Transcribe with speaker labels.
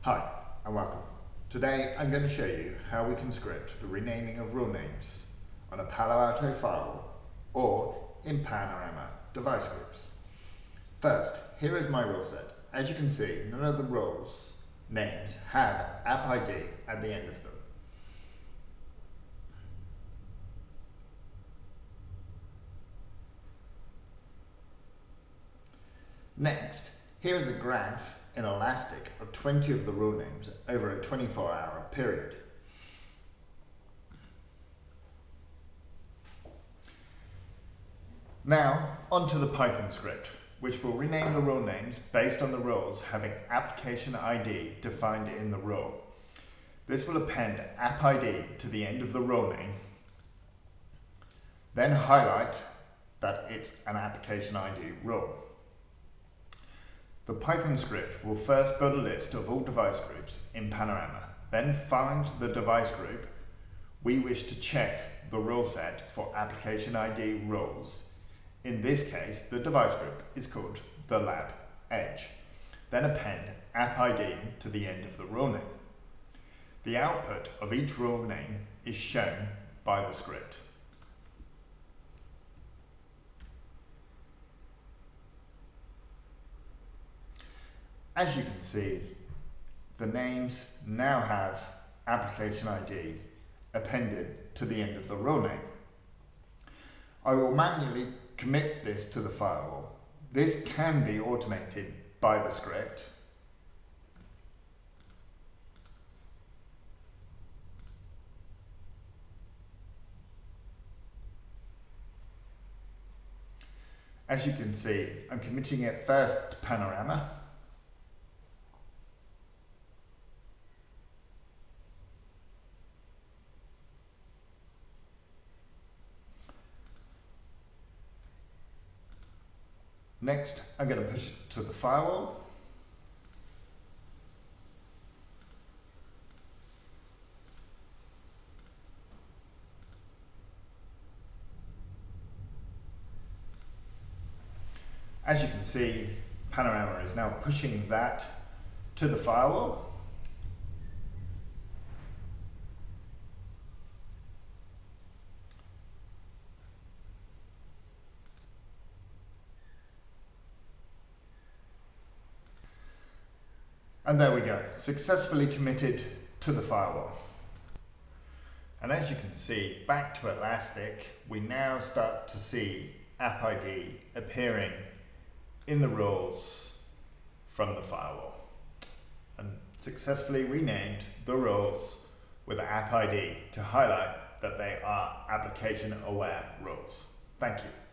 Speaker 1: Hi and welcome. Today I'm going to show you how we can script the renaming of rule names on a Palo Alto firewall or in Panorama device groups. First, here is my rule set. As you can see, none of the rules names have app ID at the end of them. Next, here is a graph in Elastic of 20 of the rule names over a 24-hour period. Now, onto the Python script, which will rename the rule names based on the rules having application ID defined in the rule. This will append app ID to the end of the rule name, then highlight that it's an application ID rule. The Python script will first build a list of all device groups in Panorama, then find the device group we wish to check the rule set for application ID rules. In this case, the device group is called the lab edge. Then append app ID to the end of the rule name. The output of each rule name is shown by the script. As you can see, the names now have application ID appended to the end of the rule name. I will manually commit this to the firewall. This can be automated by the script. As you can see, I'm committing it first to Panorama. Next, I'm going to push it to the firewall. As you can see, Panorama is now pushing that to the firewall. And there we go, successfully committed to the firewall. And as you can see, back to Elastic, we now start to see app ID appearing in the rules from the firewall. And successfully renamed the rules with app ID to highlight that they are application aware rules. Thank you.